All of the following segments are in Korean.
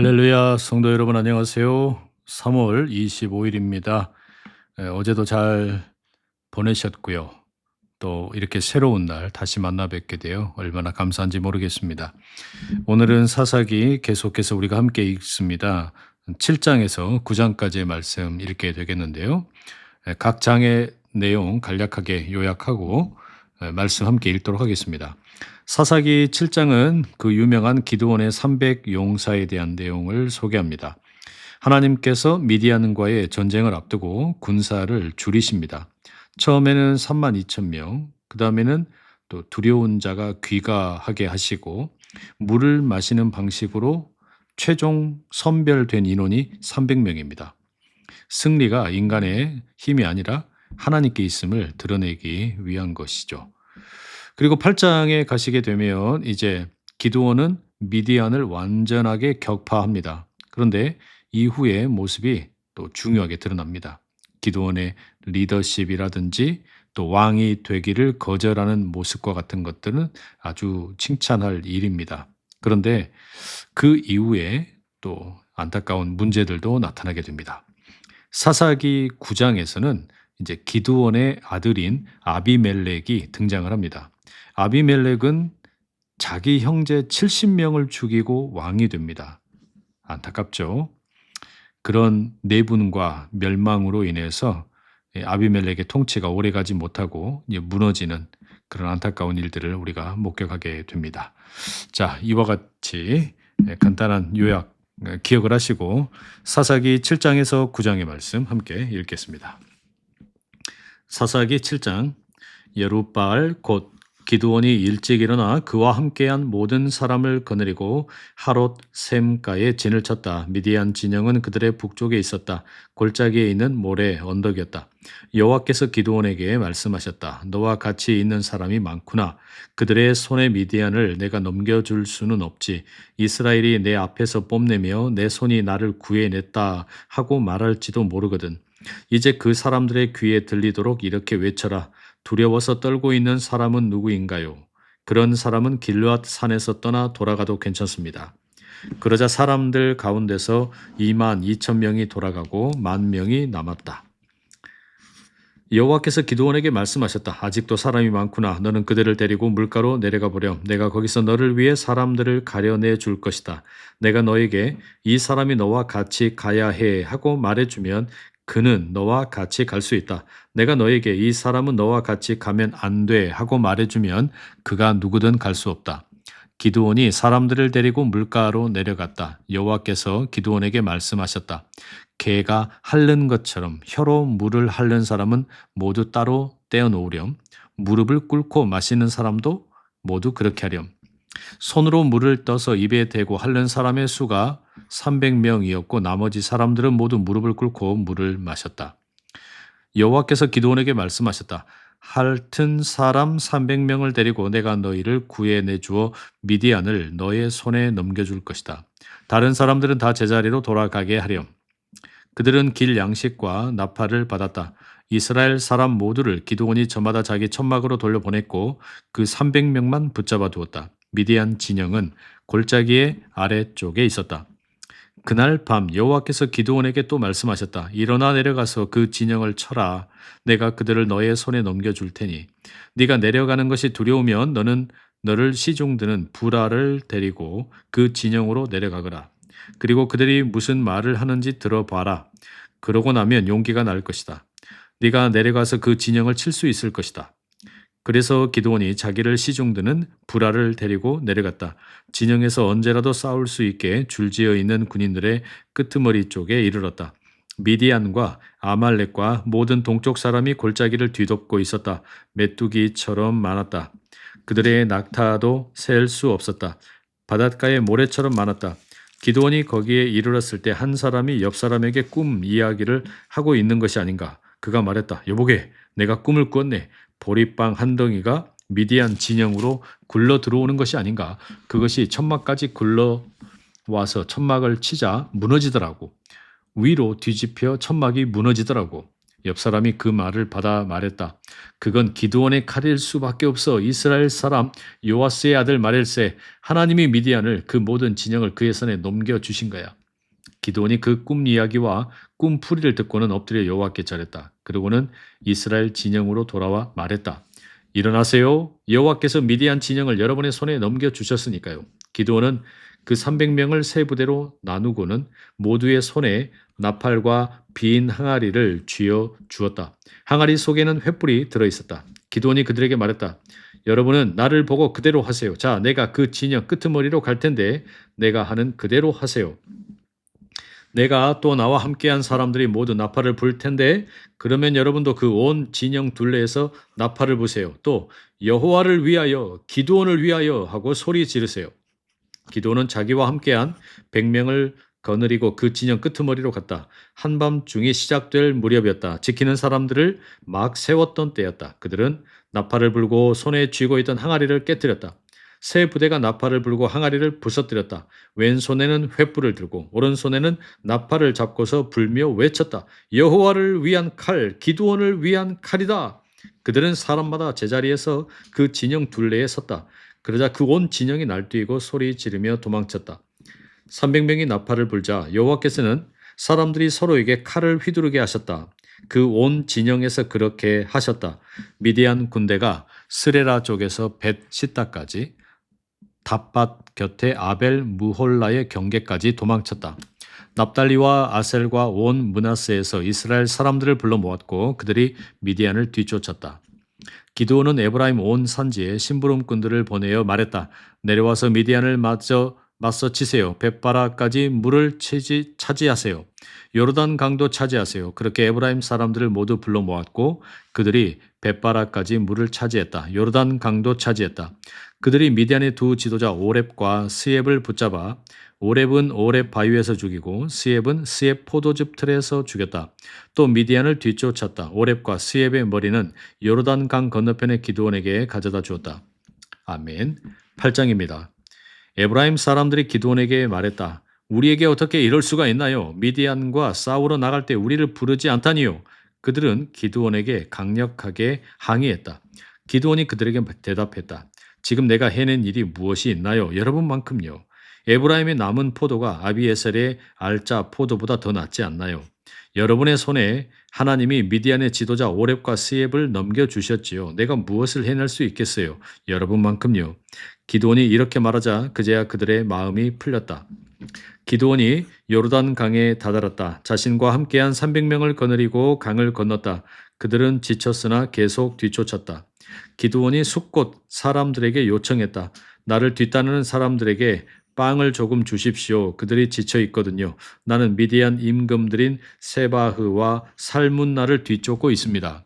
할렐루야, 성도 여러분 안녕하세요. 3월 25일입니다. 어제도 잘 보내셨고요. 또 이렇게 새로운 날 다시 만나 뵙게 되어 얼마나 감사한지 모르겠습니다. 오늘은 사사기 계속해서 우리가 함께 읽습니다. 7장에서 9장까지의 말씀 읽게 되겠는데요. 각 장의 내용 간략하게 요약하고 말씀 함께 읽도록 하겠습니다. 사사기 7장은 그 유명한 기드온의 300 용사에 대한 내용을 소개합니다. 하나님께서 미디안과의 전쟁을 앞두고 군사를 줄이십니다. 처음에는 3만 2천 명, 그 다음에는 또 두려운 자가 귀가하게 하시고 물을 마시는 방식으로 최종 선별된 인원이 300명입니다. 승리가 인간의 힘이 아니라 하나님께 있음을 드러내기 위한 것이죠. 그리고 8장에 가시게 되면 이제 기드온은 미디안을 완전하게 격파합니다. 그런데 이후의 모습이 또 중요하게 드러납니다. 기드온의 리더십이라든지 또 왕이 되기를 거절하는 모습과 같은 것들은 아주 칭찬할 일입니다. 그런데 그 이후에 또 안타까운 문제들도 나타나게 됩니다. 사사기 9장에서는 이제 기드온의 아들인 아비멜렉이 등장을 합니다. 아비멜렉은 자기 형제 70명을 죽이고 왕이 됩니다. 안타깝죠. 그런 내분과 멸망으로 인해서 아비멜렉의 통치가 오래가지 못하고 무너지는 그런 안타까운 일들을 우리가 목격하게 됩니다. 자, 이와 같이 간단한 요약 기억을 하시고 사사기 7장에서 9장의 말씀 함께 읽겠습니다. 사사기 7장. 여룻바알 곧 기드온이 일찍 일어나 그와 함께한 모든 사람을 거느리고 하롯 셈가에 진을 쳤다. 미디안 진영은 그들의 북쪽에 있었다. 골짜기에 있는 모래 언덕이었다. 여호와께서 기드온에게 말씀하셨다. 너와 같이 있는 사람이 많구나. 그들의 손에 미디안을 내가 넘겨줄 수는 없지. 이스라엘이 내 앞에서 뽐내며 내 손이 나를 구해냈다 하고 말할지도 모르거든. 이제 그 사람들의 귀에 들리도록 이렇게 외쳐라. 두려워서 떨고 있는 사람은 누구인가요? 그런 사람은 길르앗 산에서 떠나 돌아가도 괜찮습니다. 그러자 사람들 가운데서 2만 2천 명이 돌아가고 1만 명이 남았다. 여호와께서 기드온에게 말씀하셨다. 아직도 사람이 많구나. 너는 그들을 데리고 물가로 내려가 보렴. 내가 거기서 너를 위해 사람들을 가려내 줄 것이다. 내가 너에게 이 사람이 너와 같이 가야 해 하고 말해주면 그는 너와 같이 갈 수 있다. 내가 너에게 이 사람은 너와 같이 가면 안 돼 하고 말해주면 그가 누구든 갈 수 없다. 기드온이 사람들을 데리고 물가로 내려갔다. 여호와께서 기드온에게 말씀하셨다. 개가 핥는 것처럼 혀로 물을 핥는 사람은 모두 따로 떼어놓으렴. 무릎을 꿇고 마시는 사람도 모두 그렇게 하렴. 손으로 물을 떠서 입에 대고 핥는 사람의 수가 300명이었고 나머지 사람들은 모두 무릎을 꿇고 물을 마셨다. 여호와께서 기드온에게 말씀하셨다. 핥은 사람 300명을 데리고 내가 너희를 구해내 주어 미디안을 너의 손에 넘겨줄 것이다. 다른 사람들은 다 제자리로 돌아가게 하렴. 그들은 길 양식과 나팔을 받았다. 이스라엘 사람 모두를 기드온이 저마다 자기 천막으로 돌려보냈고 그 300명만 붙잡아 두었다. 미디안 진영은 골짜기의 아래쪽에 있었다. 그날 밤 여호와께서 기드온에게 또 말씀하셨다. 일어나 내려가서 그 진영을 쳐라. 내가 그들을 너의 손에 넘겨줄 테니 네가 내려가는 것이 두려우면 너는 너를 시중드는 부라를 데리고 그 진영으로 내려가거라. 그리고 그들이 무슨 말을 하는지 들어봐라. 그러고 나면 용기가 날 것이다. 네가 내려가서 그 진영을 칠 수 있을 것이다. 그래서 기드온이 자기를 시중드는 부라를 데리고 내려갔다. 진영에서 언제라도 싸울 수 있게 줄지어 있는 군인들의 끄트머리 쪽에 이르렀다. 미디안과 아말렉과 모든 동쪽 사람이 골짜기를 뒤덮고 있었다. 메뚜기처럼 많았다. 그들의 낙타도 셀 수 없었다. 바닷가의 모래처럼 많았다. 기드온이 거기에 이르렀을 때 한 사람이 옆 사람에게 꿈 이야기를 하고 있는 것이 아닌가. 그가 말했다. 여보게, 내가 꿈을 꾸었네. 보리빵 한 덩이가 미디안 진영으로 굴러 들어오는 것이 아닌가. 그것이 천막까지 굴러와서 천막을 치자 무너지더라고. 위로 뒤집혀 천막이 무너지더라고. 옆 사람이 그 말을 받아 말했다. 그건 기드온의 칼일 수밖에 없어. 이스라엘 사람 요아스의 아들 말일세, 하나님이 미디안을 그 모든 진영을 그의 손에 넘겨주신 거야. 기드온이 그 꿈 이야기와 꿈풀이를 듣고는 엎드려 여호와께 절했다. 그러고는 이스라엘 진영으로 돌아와 말했다. 일어나세요. 여호와께서 미디안 진영을 여러분의 손에 넘겨주셨으니까요. 기드온은 그 300명을 세 부대로 나누고는 모두의 손에 나팔과 빈 항아리를 쥐어 주었다. 항아리 속에는 횃불이 들어있었다. 기드온이 그들에게 말했다. 여러분은 나를 보고 그대로 하세요. 자, 내가 그 진영 끄트머리로 갈 텐데 내가 하는 그대로 하세요. 내가 또 나와 함께한 사람들이 모두 나팔을 불 텐데 그러면 여러분도 그 온 진영 둘레에서 나팔을 부세요. 또 여호와를 위하여 기드온을 위하여 하고 소리 지르세요. 기드온은 자기와 함께한 100명을 거느리고 그 진영 끄트머리로 갔다. 한밤중이 시작될 무렵이었다. 지키는 사람들을 막 세웠던 때였다. 그들은 나팔을 불고 손에 쥐고 있던 항아리를 깨뜨렸다. 세 부대가 나팔을 불고 항아리를 부서뜨렸다. 왼손에는 횃불을 들고 오른손에는 나팔을 잡고서 불며 외쳤다. 여호와를 위한 칼, 기드온을 위한 칼이다. 그들은 사람마다 제자리에서 그 진영 둘레에 섰다. 그러자 그 온 진영이 날뛰고 소리 지르며 도망쳤다. 300명이 나팔을 불자 여호와께서는 사람들이 서로에게 칼을 휘두르게 하셨다. 그 온 진영에서 그렇게 하셨다. 미디안 군대가 스레라 쪽에서 벳시다까지 닷밭 곁에 아벨 무홀라의 경계까지 도망쳤다. 납달리와 아셀과 온 므낫세에서 이스라엘 사람들을 불러 모았고 그들이 미디안을 뒤쫓았다. 기드온은 에브라임 온 산지에 심부름꾼들을 보내어 말했다. 내려와서 미디안을 맞서 치세요. 벳바라까지 물을 차지하세요. 요르단 강도 차지하세요. 그렇게 에브라임 사람들을 모두 불러 모았고 그들이 벳바라까지 물을 차지했다. 요르단 강도 차지했다. 그들이 미디안의 두 지도자 오렙과 스옙을 붙잡아 오렙은 오렙 바위에서 죽이고 스옙은 스옙 포도즙 틀에서 죽였다. 또 미디안을 뒤쫓았다. 오렙과 스옙의 머리는 요르단 강 건너편의 기드온에게 가져다 주었다. 아멘. 8장입니다. 에브라임 사람들이 기드온에게 말했다. 우리에게 어떻게 이럴 수가 있나요? 미디안과 싸우러 나갈 때 우리를 부르지 않다니요. 그들은 기드온에게 강력하게 항의했다. 기드온이 그들에게 대답했다. 지금 내가 해낸 일이 무엇이 있나요? 여러분만큼요. 에브라임의 남은 포도가 아비에셀의 알짜 포도보다 더 낫지 않나요? 여러분의 손에 하나님이 미디안의 지도자 오렙과 스옙을 넘겨주셨지요. 내가 무엇을 해낼 수 있겠어요? 여러분만큼요. 기드온이 이렇게 말하자 그제야 그들의 마음이 풀렸다. 기드온이 요르단 강에 다다랐다. 자신과 함께한 300명을 거느리고 강을 건넜다. 그들은 지쳤으나 계속 뒤쫓았다. 기드온이 숫곳 사람들에게 요청했다. 나를 뒤따르는 사람들에게 빵을 조금 주십시오. 그들이 지쳐 있거든요. 나는 미디안 임금들인 세바흐와 살문나를 뒤쫓고 있습니다.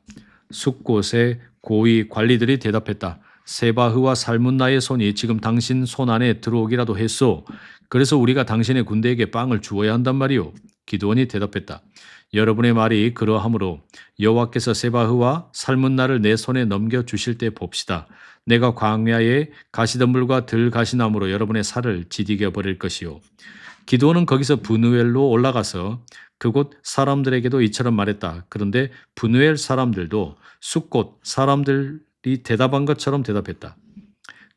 숫곳의 고위 관리들이 대답했다. 세바흐와 살문나의 손이 지금 당신 손 안에 들어오기라도 했소. 그래서 우리가 당신의 군대에게 빵을 주어야 한단 말이오. 기드온이 대답했다. 여러분의 말이 그러하므로 여호와께서 세바흐와 살문나를 내 손에 넘겨주실 때 봅시다. 내가 광야에 가시덤불과 들가시나무로 여러분의 살을 지디겨 버릴 것이요. 기드온은 거기서 브누엘로 올라가서 그곳 사람들에게도 이처럼 말했다. 그런데 브누엘 사람들도 숫곳 사람들이 대답한 것처럼 대답했다.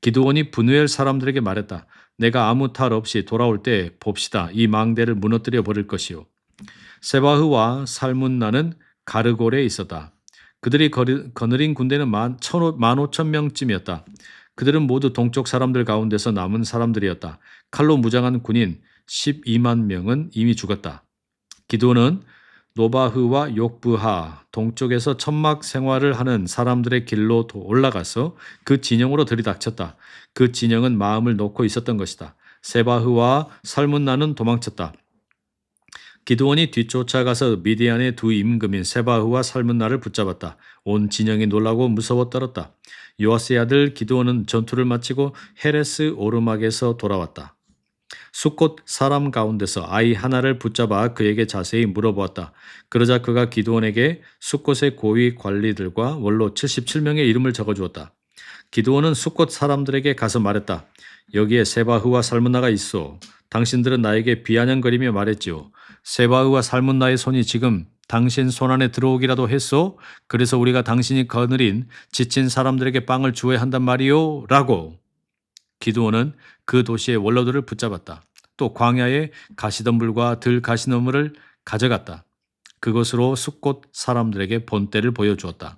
기드온이 브누엘 사람들에게 말했다. 내가 아무 탈 없이 돌아올 때 봅시다. 이 망대를 무너뜨려 버릴 것이요. 세바흐와 살문나는 가르골에 있었다. 그들이 거느린 군대는 15,000명쯤이었다. 그들은 모두 동쪽 사람들 가운데서 남은 사람들이었다. 칼로 무장한 군인 12만 명은 이미 죽었다. 기드온은 노바흐와 욕브하 동쪽에서 천막 생활을 하는 사람들의 길로 올라가서 그 진영으로 들이닥쳤다. 그 진영은 마음을 놓고 있었던 것이다. 세바흐와 살문나는 도망쳤다. 기드온이 뒤쫓아가서 미디안의 두 임금인 세바흐와 살문나를 붙잡았다. 온 진영이 놀라고 무서워 떨었다. 요아스의 아들 기드온은 전투를 마치고 헤레스 오르막에서 돌아왔다. 숫곳 사람 가운데서 아이 하나를 붙잡아 그에게 자세히 물어보았다. 그러자 그가 기드온에게 숫곳의 고위 관리들과 원로 77명의 이름을 적어주었다. 기드온은 숫곳 사람들에게 가서 말했다. 여기에 세바흐와 살문나가 있어. 당신들은 나에게 비아냥거리며 말했지요. 세바흐와 살문나의 손이 지금 당신 손안에 들어오기라도 했소? 그래서 우리가 당신이 거느린 지친 사람들에게 빵을 주어야 한단 말이요? 라고. 기드온은 그 도시의 원로들을 붙잡았다. 또 광야에 가시덤불과 들 가시너물을 가져갔다. 그것으로 숫곳 사람들에게 본때를 보여주었다.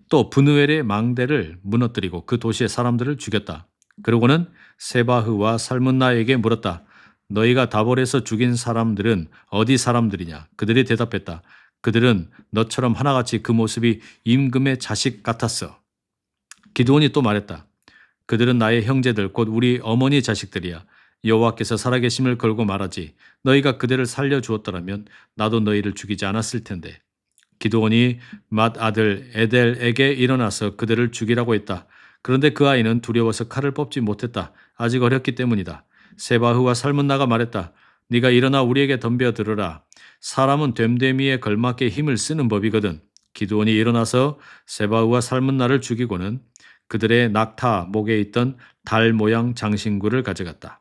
또 브누엘의 망대를 무너뜨리고 그 도시의 사람들을 죽였다. 그러고는 세바흐와 살문나에게 물었다. 너희가 다볼에서 죽인 사람들은 어디 사람들이냐? 그들이 대답했다. 그들은 너처럼 하나같이 그 모습이 임금의 자식 같았어. 기드온이 또 말했다. 그들은 나의 형제들 곧 우리 어머니 자식들이야. 여호와께서 살아계심을 걸고 말하지. 너희가 그들을 살려주었더라면 나도 너희를 죽이지 않았을 텐데. 기드온이 맏 아들 에델에게 일어나서 그들을 죽이라고 했다. 그런데 그 아이는 두려워서 칼을 뽑지 못했다. 아직 어렸기 때문이다. 세바흐와 살문나가 말했다. 네가 일어나 우리에게 덤벼 들으라. 사람은 됨됨이에 걸맞게 힘을 쓰는 법이거든. 기드온이 일어나서 세바흐와 살문나를 죽이고는 그들의 낙타 목에 있던 달 모양 장신구를 가져갔다.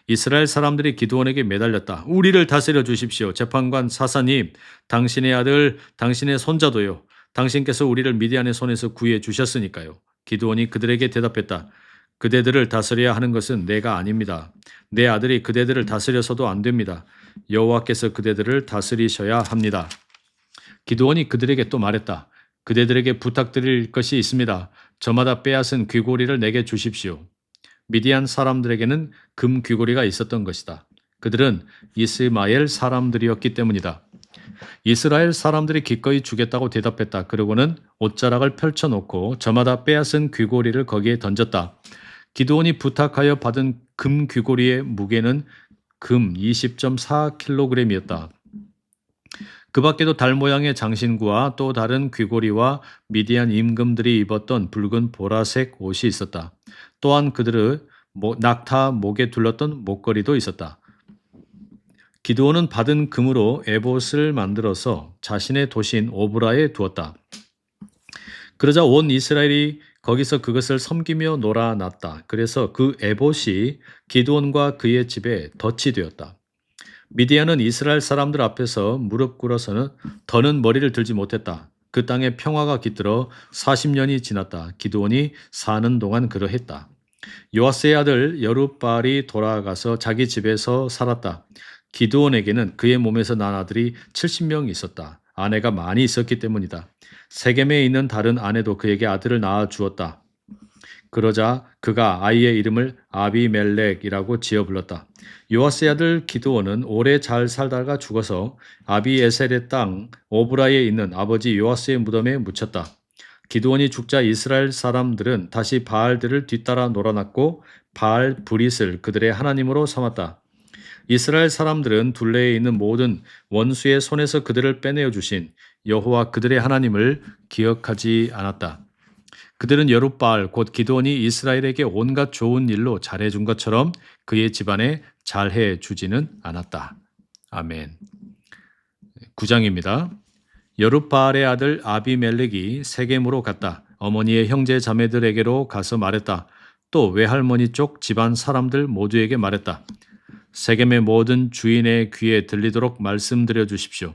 이스라엘 사람들이 기드온에게 매달렸다. 우리를 다스려 주십시오. 재판관 사사님, 당신의 아들, 당신의 손자도요. 당신께서 우리를 미디안의 손에서 구해 주셨으니까요. 기드온이 그들에게 대답했다. 그대들을 다스려야 하는 것은 내가 아닙니다. 내 아들이 그대들을 다스려서도 안 됩니다. 여호와께서 그대들을 다스리셔야 합니다. 기드온이 그들에게 또 말했다. 그대들에게 부탁드릴 것이 있습니다. 저마다 빼앗은 귀고리를 내게 주십시오. 미디안 사람들에게는 금 귀고리가 있었던 것이다. 그들은 이스마엘 사람들이었기 때문이다. 이스라엘 사람들이 기꺼이 주겠다고 대답했다. 그러고는 옷자락을 펼쳐놓고 저마다 빼앗은 귀고리를 거기에 던졌다. 기드온이 부탁하여 받은 금 귀고리의 무게는 금 20.4kg이었다. 그 밖에도 달 모양의 장신구와 또 다른 귀고리와 미디안 임금들이 입었던 붉은 보라색 옷이 있었다. 또한 그들의 낙타 목에 둘렀던 목걸이도 있었다. 기드온은 받은 금으로 에봇을 만들어서 자신의 도시인 오브라에 두었다. 그러자 온 이스라엘이 거기서 그것을 섬기며 놀아났다. 그래서 그 에봇이 기드온과 그의 집에 덫이 되었다. 미디안은 이스라엘 사람들 앞에서 무릎 꿇어서는 더는 머리를 들지 못했다. 그 땅에 평화가 깃들어 40년이 지났다. 기드온이 사는 동안 그러했다. 요아스의 아들 여룻바알이 돌아가서 자기 집에서 살았다. 기드온에게는 그의 몸에서 난 아들이 70명 있었다. 아내가 많이 있었기 때문이다. 세겜에 있는 다른 아내도 그에게 아들을 낳아 주었다. 그러자 그가 아이의 이름을 아비멜렉이라고 지어 불렀다. 요아스의 아들 기드온은 오래 잘 살다가 죽어서 아비에셀의 땅 오브라에 있는 아버지 요아스의 무덤에 묻혔다. 기드온이 죽자 이스라엘 사람들은 다시 바알들을 뒤따라 놀아났고 바알 브릿을 그들의 하나님으로 삼았다. 이스라엘 사람들은 둘레에 있는 모든 원수의 손에서 그들을 빼내어 주신 여호와 그들의 하나님을 기억하지 않았다. 그들은 여룻바알 곧 기드온이 이스라엘에게 온갖 좋은 일로 잘해준 것처럼 그의 집안에 잘해 주지는 않았다. 아멘. 9장입니다. 여룻바알의 아들 아비멜렉이 세겜으로 갔다. 어머니의 형제 자매들에게로 가서 말했다. 또 외할머니 쪽 집안 사람들 모두에게 말했다. 세겜의 모든 주인의 귀에 들리도록 말씀드려 주십시오.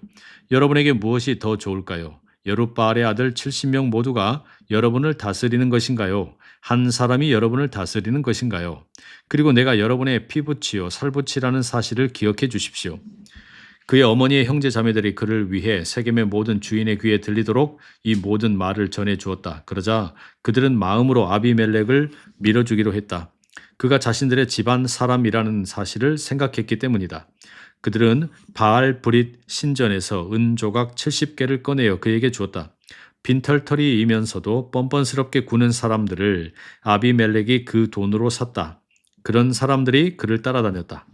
여러분에게 무엇이 더 좋을까요? 여룻바알의 아들 70명 모두가 여러분을 다스리는 것인가요? 한 사람이 여러분을 다스리는 것인가요? 그리고 내가 여러분의 피부치요 살부치라는 사실을 기억해 주십시오. 그의 어머니의 형제 자매들이 그를 위해 세겜의 모든 주인의 귀에 들리도록 이 모든 말을 전해 주었다. 그러자 그들은 마음으로 아비멜렉을 밀어주기로 했다. 그가 자신들의 집안 사람이라는 사실을 생각했기 때문이다. 그들은 바알 브릿 신전에서 은조각 70개를 꺼내어 그에게 주었다. 빈털터리이면서도 뻔뻔스럽게 구는 사람들을 아비멜렉이 그 돈으로 샀다. 그런 사람들이 그를 따라다녔다.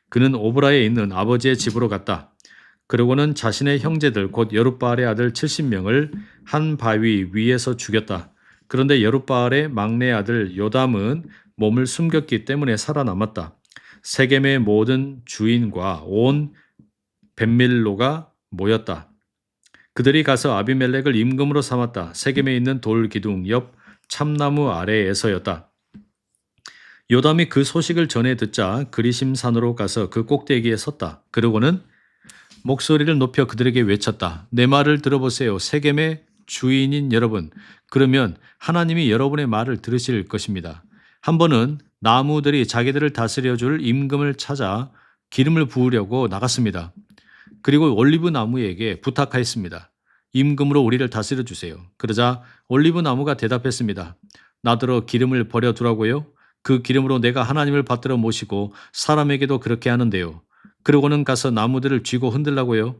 그는 오브라에 있는 아버지의 집으로 갔다. 그러고는 자신의 형제들 곧 여룻바알의 아들 70명을 한 바위 위에서 죽였다. 그런데 여룻바알의 막내 아들 요담은 몸을 숨겼기 때문에 살아남았다. 세겜의 모든 주인과 온 벳밀로가 모였다. 그들이 가서 아비멜렉을 임금으로 삼았다. 세겜에 있는 돌 기둥 옆 참나무 아래에서였다. 요담이 그 소식을 전해 듣자 그리심산으로 가서 그 꼭대기에 섰다. 그러고는 목소리를 높여 그들에게 외쳤다. 내 말을 들어보세요. 세겜의 주인인 여러분. 그러면 하나님이 여러분의 말을 들으실 것입니다. 한 번은 나무들이 자기들을 다스려 줄 임금을 찾아 기름을 부으려고 나갔습니다. 그리고 올리브 나무에게 부탁하였습니다. 임금으로 우리를 다스려 주세요. 그러자 올리브 나무가 대답했습니다. 나더러 기름을 버려두라고요? 그 기름으로 내가 하나님을 받들어 모시고 사람에게도 그렇게 하는데요. 그러고는 가서 나무들을 쥐고 흔들라고요?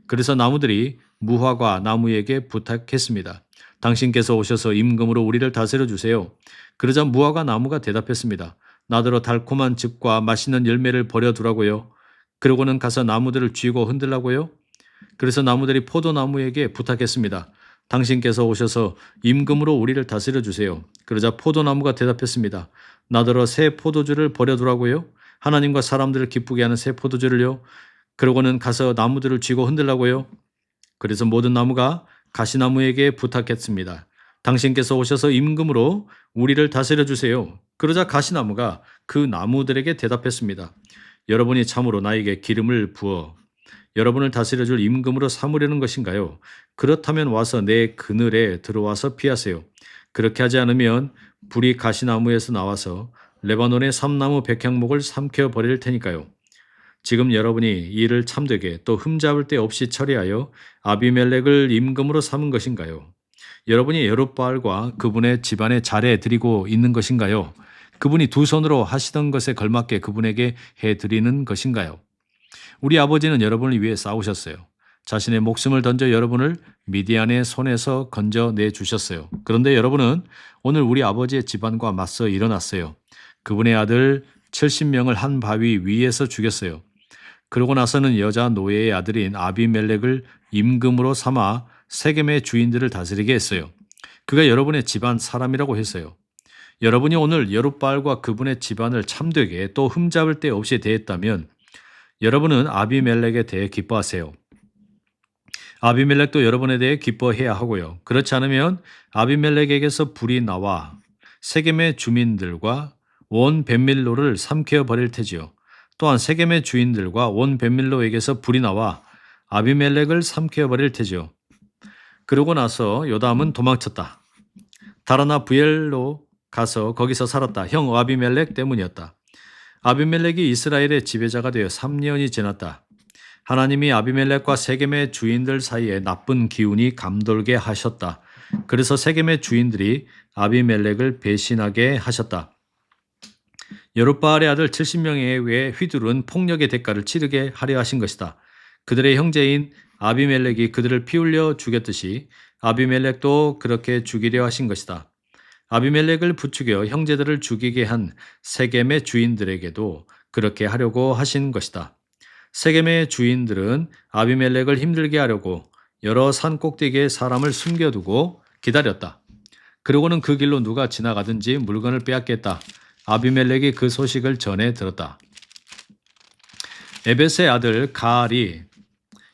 그래서 나무들이 무화과 나무에게 부탁했습니다. 당신께서 오셔서 임금으로 우리를 다스려 주세요. 그러자 무화과 나무가 대답했습니다. 나더러 달콤한 즙과 맛있는 열매를 버려두라고요? 그러고는 가서 나무들을 쥐고 흔들라고요? 그래서 나무들이 포도나무에게 부탁했습니다. 당신께서 오셔서 임금으로 우리를 다스려 주세요. 그러자 포도나무가 대답했습니다. 나더러 새 포도주를 버려두라고요? 하나님과 사람들을 기쁘게 하는 새 포도주를요? 그러고는 가서 나무들을 쥐고 흔들라고요? 그래서 모든 나무가 가시나무에게 부탁했습니다. 당신께서 오셔서 임금으로 우리를 다스려 주세요. 그러자 가시나무가 그 나무들에게 대답했습니다. 여러분이 참으로 나에게 기름을 부어 여러분을 다스려 줄 임금으로 삼으려는 것인가요? 그렇다면 와서 내 그늘에 들어와서 피하세요. 그렇게 하지 않으면 불이 가시나무에서 나와서 레바논의 삼나무 백향목을 삼켜 버릴 테니까요. 지금 여러분이 이를 참되게 또 흠잡을 데 없이 처리하여 아비멜렉을 임금으로 삼은 것인가요? 여러분이 여룻바알과 그분의 집안에 잘해 드리고 있는 것인가요? 그분이 두 손으로 하시던 것에 걸맞게 그분에게 해 드리는 것인가요? 우리 아버지는 여러분을 위해 싸우셨어요. 자신의 목숨을 던져 여러분을 미디안의 손에서 건져내 주셨어요. 그런데 여러분은 오늘 우리 아버지의 집안과 맞서 일어났어요. 그분의 아들 70명을 한 바위 위에서 죽였어요. 그러고 나서는 여자 노예의 아들인 아비멜렉을 임금으로 삼아 세겜의 주인들을 다스리게 했어요. 그가 여러분의 집안 사람이라고 했어요. 여러분이 오늘 여룻바알과 그분의 집안을 참되게 또 흠잡을 데 없이 대했다면 여러분은 아비멜렉에 대해 기뻐하세요. 아비멜렉도 여러분에 대해 기뻐해야 하고요. 그렇지 않으면 아비멜렉에게서 불이 나와 세겜의 주민들과 온 벳밀로를 삼켜 버릴 테지요. 또한 세겜의 주인들과 온 벳밀로에게서 불이 나와 아비멜렉을 삼켜 버릴 테지요. 그러고 나서 요담은 도망쳤다. 다라나 부엘로 가서 거기서 살았다. 형 아비멜렉 때문이었다. 아비멜렉이 이스라엘의 지배자가 되어 3년이 지났다. 하나님이 아비멜렉과 세겜의 주인들 사이에 나쁜 기운이 감돌게 하셨다. 그래서 세겜의 주인들이 아비멜렉을 배신하게 하셨다. 여룻바알의 아들 70명에 의해 휘두른 폭력의 대가를 치르게 하려 하신 것이다. 그들의 형제인 아비멜렉이 그들을 피 흘려 죽였듯이 아비멜렉도 그렇게 죽이려 하신 것이다. 아비멜렉을 부추겨 형제들을 죽이게 한 세겜의 주인들에게도 그렇게 하려고 하신 것이다. 세겜의 주인들은 아비멜렉을 힘들게 하려고 여러 산 꼭대기에 사람을 숨겨두고 기다렸다. 그러고는 그 길로 누가 지나가든지 물건을 빼앗겠다. 아비멜렉이 그 소식을 전해 들었다. 에벳의 아들 가알이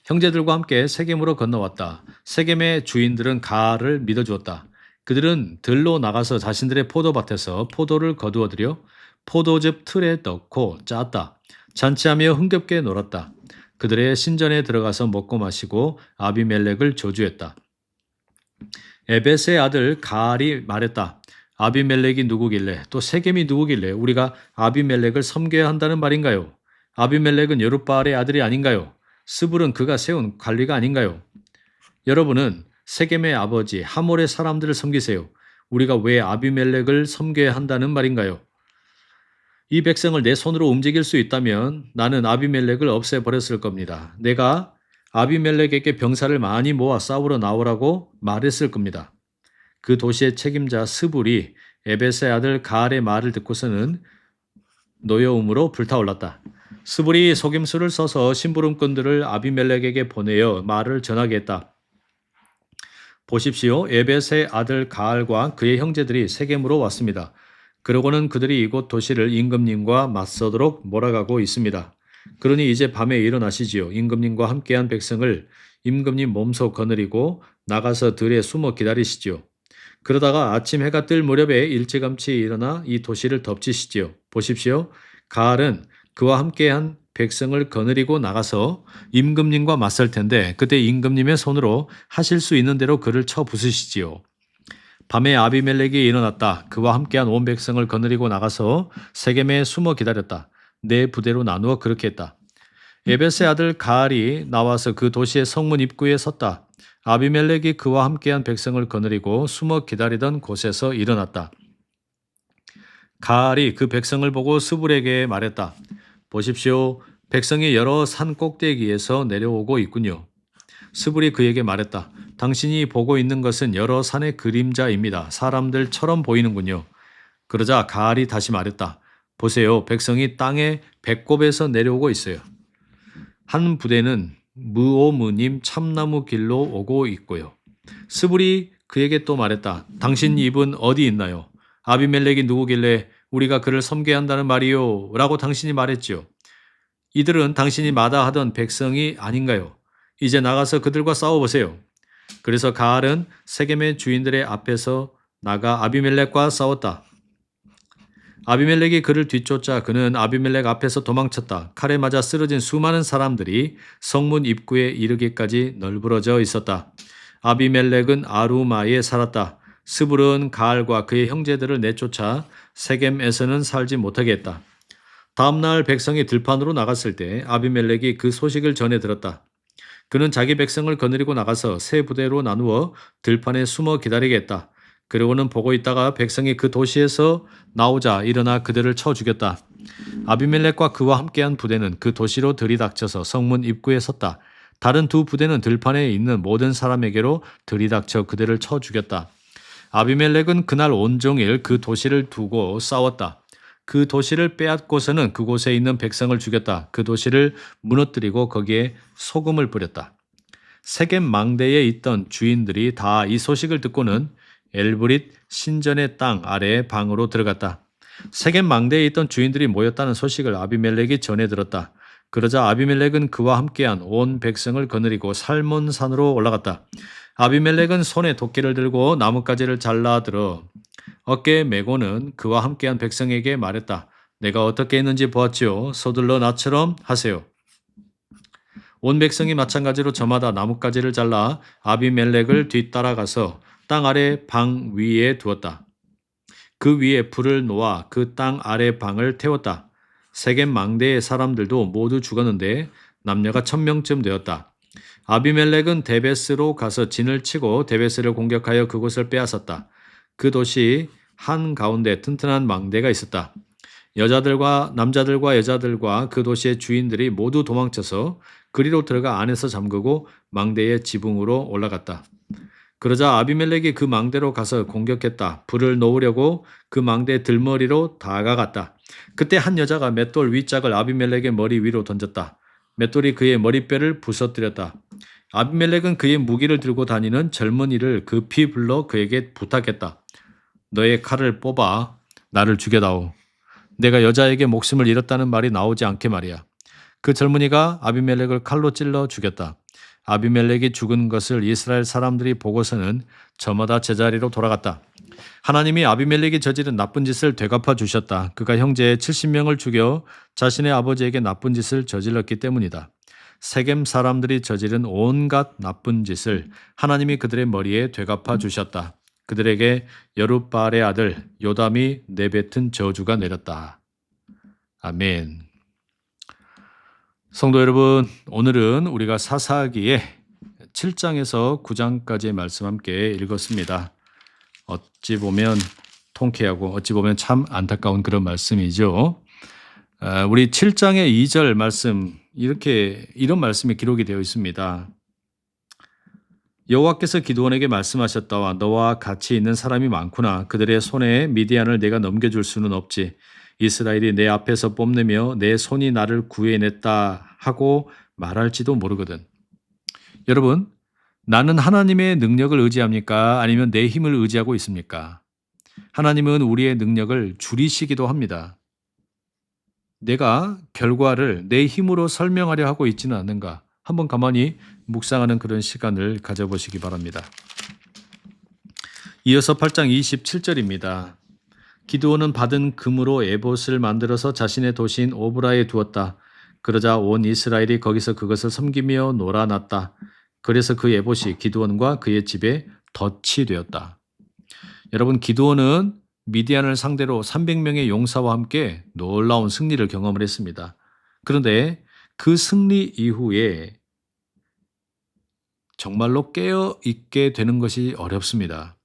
형제들과 함께 세겜으로 건너왔다. 세겜의 주인들은 가알을 믿어주었다. 그들은 들로 나가서 자신들의 포도밭에서 포도를 거두어들여 포도즙 틀에 넣고 짰다. 잔치하며 흥겹게 놀았다. 그들의 신전에 들어가서 먹고 마시고 아비멜렉을 저주했다. 에벳의 아들 가알이 말했다. 아비멜렉이 누구길래 또 세겜이 누구길래 우리가 아비멜렉을 섬겨야 한다는 말인가요? 아비멜렉은 여룻바알의 아들이 아닌가요? 스불은 그가 세운 관리가 아닌가요? 여러분은 세겜의 아버지 하몰의 사람들을 섬기세요. 우리가 왜 아비멜렉을 섬겨야 한다는 말인가요? 이 백성을 내 손으로 움직일 수 있다면 나는 아비멜렉을 없애버렸을 겁니다. 내가 아비멜렉에게 병사를 많이 모아 싸우러 나오라고 말했을 겁니다. 그 도시의 책임자 스불이 에벳의 아들 가알의 말을 듣고서는 노여움으로 불타올랐다. 스불이 속임수를 써서 심부름꾼들을 아비멜렉에게 보내어 말을 전하게 했다. 보십시오. 에벳의 아들 가알과 그의 형제들이 세겜으로 왔습니다. 그러고는 그들이 이곳 도시를 임금님과 맞서도록 몰아가고 있습니다. 그러니 이제 밤에 일어나시지요. 임금님과 함께한 백성을 임금님 몸소 거느리고 나가서 들에 숨어 기다리시지요. 그러다가 아침 해가 뜰 무렵에 일찌감치 일어나 이 도시를 덮치시지요. 보십시오. 가알은 그와 함께한 백성을 거느리고 나가서 임금님과 맞설 텐데 그때 임금님의 손으로 하실 수 있는 대로 그를 쳐 부수시지요. 밤에 아비멜렉이 일어났다. 그와 함께한 온 백성을 거느리고 나가서 세겜에 숨어 기다렸다. 네 부대로 나누어 그렇게 했다. 에벳의 아들 가알이 나와서 그 도시의 성문 입구에 섰다. 아비멜렉이 그와 함께한 백성을 거느리고 숨어 기다리던 곳에서 일어났다. 가알이 그 백성을 보고 스불에게 말했다. 보십시오. 백성이 여러 산 꼭대기에서 내려오고 있군요. 스불이 그에게 말했다. 당신이 보고 있는 것은 여러 산의 그림자입니다. 사람들처럼 보이는군요. 그러자 가알이 다시 말했다. 보세요. 백성이 땅의 배꼽에서 내려오고 있어요. 한 부대는 무오무님 참나무 길로 오고 있고요. 스불이 그에게 또 말했다. 당신 입은 어디 있나요? 아비멜렉이 누구길래 우리가 그를 섬겨야 한다는 말이요? 라고 당신이 말했지요. 이들은 당신이 마다하던 백성이 아닌가요? 이제 나가서 그들과 싸워보세요. 그래서 가알은 세겜의 주인들의 앞에서 나가 아비멜렉과 싸웠다. 아비멜렉이 그를 뒤쫓자 그는 아비멜렉 앞에서 도망쳤다. 칼에 맞아 쓰러진 수많은 사람들이 성문 입구에 이르기까지 널브러져 있었다. 아비멜렉은 아루마에 살았다. 스불은 가알과 그의 형제들을 내쫓아 세겜에서는 살지 못하게 했다. 다음날 백성이 들판으로 나갔을 때 아비멜렉이 그 소식을 전해 들었다. 그는 자기 백성을 거느리고 나가서 세 부대로 나누어 들판에 숨어 기다리게 했다. 그러고는 보고 있다가 백성이 그 도시에서 나오자 일어나 그들을 쳐 죽였다. 아비멜렉과 그와 함께한 부대는 그 도시로 들이닥쳐서 성문 입구에 섰다. 다른 두 부대는 들판에 있는 모든 사람에게로 들이닥쳐 그들을 쳐 죽였다. 아비멜렉은 그날 온종일 그 도시를 두고 싸웠다. 그 도시를 빼앗고서는 그곳에 있는 백성을 죽였다. 그 도시를 무너뜨리고 거기에 소금을 뿌렸다. 세겜 망대에 있던 주인들이 다 이 소식을 듣고는 엘브릿 신전의 땅 아래의 방으로 들어갔다. 세겜 망대에 있던 주인들이 모였다는 소식을 아비멜렉이 전해 들었다. 그러자 아비멜렉은 그와 함께한 온 백성을 거느리고 살몬산으로 올라갔다. 아비멜렉은 손에 도끼를 들고 나뭇가지를 잘라 들어 어깨에 메고는 그와 함께한 백성에게 말했다. 내가 어떻게 했는지 보았지요. 서둘러 나처럼 하세요. 온 백성이 마찬가지로 저마다 나뭇가지를 잘라 아비멜렉을 뒤따라가서 땅 아래 방 위에 두었다. 그 위에 불을 놓아 그 땅 아래 방을 태웠다. 세겜 망대의 사람들도 모두 죽었는데 남녀가 1000명쯤 되었다. 아비멜렉은 데베스로 가서 진을 치고 데베스를 공격하여 그곳을 빼앗았다. 그 도시 한가운데 튼튼한 망대가 있었다. 남자들과 여자들과 그 도시의 주인들이 모두 도망쳐서 그리로 들어가 안에서 잠그고 망대의 지붕으로 올라갔다. 그러자 아비멜렉이 그 망대로 가서 공격했다. 불을 놓으려고 그 망대 들머리로 다가갔다. 그때 한 여자가 맷돌 윗짝을 아비멜렉의 머리 위로 던졌다. 맷돌이 그의 머리뼈를 부서뜨렸다. 아비멜렉은 그의 무기를 들고 다니는 젊은이를 급히 불러 그에게 부탁했다. 너의 칼을 뽑아 나를 죽여다오. 내가 여자에게 목숨을 잃었다는 말이 나오지 않게 말이야. 그 젊은이가 아비멜렉을 칼로 찔러 죽였다. 아비멜렉이 죽은 것을 이스라엘 사람들이 보고서는 저마다 제자리로 돌아갔다. 하나님이 아비멜렉이 저지른 나쁜 짓을 되갚아 주셨다. 그가 형제 70명을 죽여 자신의 아버지에게 나쁜 짓을 저질렀기 때문이다. 세겜 사람들이 저지른 온갖 나쁜 짓을 하나님이 그들의 머리에 되갚아 주셨다. 그들에게 여룻바알의 아들 요담이 내뱉은 저주가 내렸다. 아멘. 성도 여러분, 오늘은 우리가 사사기의 7장에서 9장까지의 말씀 함께 읽었습니다. 어찌 보면 통쾌하고 어찌 보면 참 안타까운 그런 말씀이죠. 우리 7장의 2절 말씀 이런 말씀이 기록이 되어 있습니다. 여호와께서 기드온에게 말씀하셨다와 너와 같이 있는 사람이 많구나. 그들의 손에 미디안을 내가 넘겨줄 수는 없지. 이스라엘이 내 앞에서 뽐내며 내 손이 나를 구해냈다 하고 말할지도 모르거든. 여러분, 나는 하나님의 능력을 의지합니까? 아니면 내 힘을 의지하고 있습니까? 하나님은 우리의 능력을 줄이시기도 합니다. 내가 결과를 내 힘으로 설명하려 하고 있지는 않는가? 한번 가만히 묵상하는 그런 시간을 가져보시기 바랍니다. 이어서 8장 27절입니다. 기드온은 받은 금으로 에봇을 만들어서 자신의 도시인 오브라에 두었다. 그러자 온 이스라엘이 거기서 그것을 섬기며 놀아났다. 그래서 그 에봇이 기드온과 그의 집에 덫이 되었다. 여러분, 기드온은 미디안을 상대로 300명의 용사와 함께 놀라운 승리를 경험을 했습니다. 그런데 그 승리 이후에 정말로 깨어 있게 되는 것이 어렵습니다.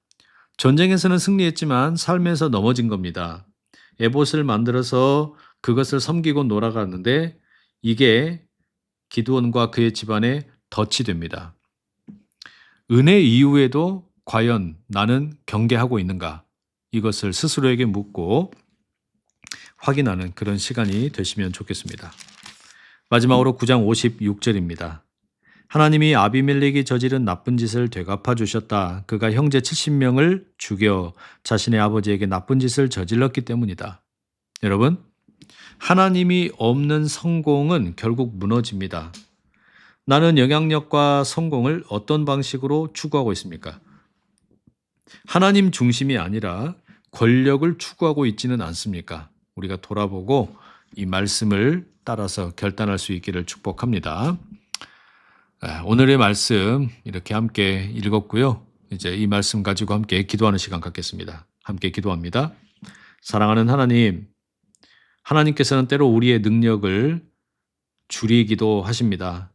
전쟁에서는 승리했지만 삶에서 넘어진 겁니다. 에봇을 만들어서 그것을 섬기고 놀아가는데 이게 기드온과 그의 집안에 덫이 됩니다. 은혜 이후에도 과연 나는 경계하고 있는가? 이것을 스스로에게 묻고 확인하는 그런 시간이 되시면 좋겠습니다. 마지막으로 9장 56절입니다. 하나님이 아비멜렉이 저지른 나쁜 짓을 되갚아 주셨다. 그가 형제 70명을 죽여 자신의 아버지에게 나쁜 짓을 저질렀기 때문이다. 여러분, 하나님이 없는 성공은 결국 무너집니다. 나는 영향력과 성공을 어떤 방식으로 추구하고 있습니까? 하나님 중심이 아니라 권력을 추구하고 있지는 않습니까? 우리가 돌아보고 이 말씀을 따라서 결단할 수 있기를 축복합니다. 오늘의 말씀 이렇게 함께 읽었고요. 이제 이 말씀 가지고 함께 기도하는 시간 갖겠습니다. 함께 기도합니다. 사랑하는 하나님, 하나님께서는 때로 우리의 능력을 줄이기도 하십니다.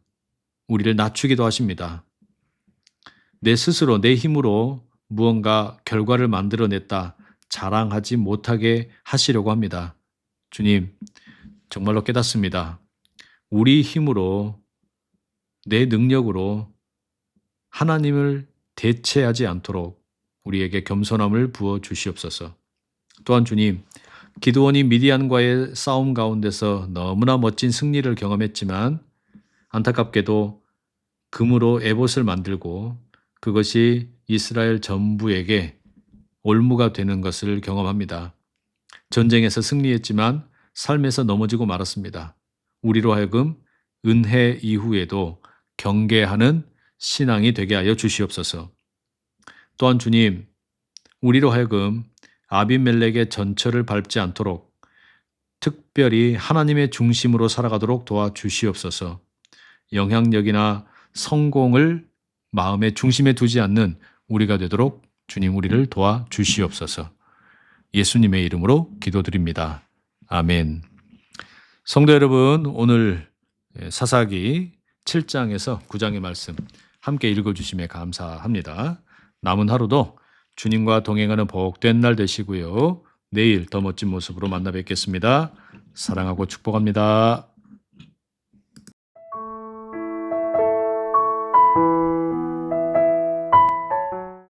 우리를 낮추기도 하십니다. 내 스스로 내 힘으로 무언가 결과를 만들어냈다 자랑하지 못하게 하시려고 합니다. 주님, 정말로 깨닫습니다. 우리 힘으로 내 능력으로 하나님을 대체하지 않도록 우리에게 겸손함을 부어 주시옵소서. 또한 주님, 기드온이 미디안과의 싸움 가운데서 너무나 멋진 승리를 경험했지만 안타깝게도 금으로 에봇을 만들고 그것이 이스라엘 전부에게 올무가 되는 것을 경험합니다. 전쟁에서 승리했지만 삶에서 넘어지고 말았습니다. 우리로 하여금 은혜 이후에도 경계하는 신앙이 되게 하여 주시옵소서. 또한 주님, 우리로 하여금 아비멜렉의 전철을 밟지 않도록 특별히 하나님의 중심으로 살아가도록 도와주시옵소서. 영향력이나 성공을 마음의 중심에 두지 않는 우리가 되도록 주님 우리를 도와주시옵소서. 예수님의 이름으로 기도드립니다. 아멘. 성도 여러분, 오늘 사사기 7장에서 9장의 말씀 함께 읽어주심에 감사합니다. 남은 하루도 주님과 동행하는 복된 날 되시고요. 내일 더 멋진 모습으로 만나 뵙겠습니다. 사랑하고 축복합니다.